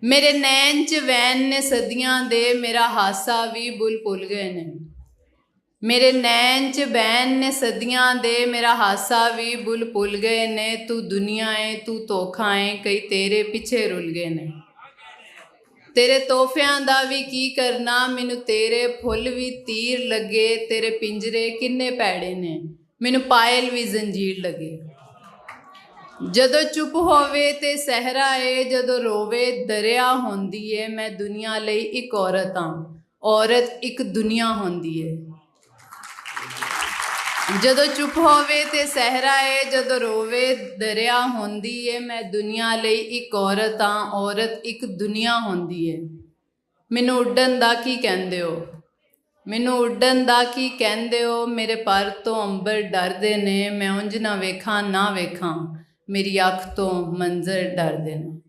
मेरे नैन च वैन ने सदियां दे, मेरा हासा भी बुल भुल गए ने। मेरे नैन च बैन ने सदियां दे, मेरा हासा भी बुल भुल गए ने। तू दुनिया है तू धोखा है, कई तेरे पिछे रुल गए ने। तेरे तोहफियां दा भी की करना, मैनू तेरे फुल भी तीर लगे। तेरे पिंजरे किन्ने भैड़े ने, मैनू पायल भी जंजीर लगे। जदों चुप होवे ते सहरा है, जदों रोवे दरिया होंदी है। मैं दुनिया लई एक औरत हाँ, औरत एक दुनिया होंदी है। जदों चुप होवे ते सहरा है, जदों रोवे दरिया होंदी है। मैं दुनिया लई एक औरत हाँ, औरत एक दुनिया होंदी है। मैनू उड्डन दा की कहंदे हो, मैनू उड्डन दा की कहंदे हो। मेरे पर तो अंबर डरदे ने, मैं उंज ना वेखां ना वेखां, मेरी अख तो मंजर डरदे ने।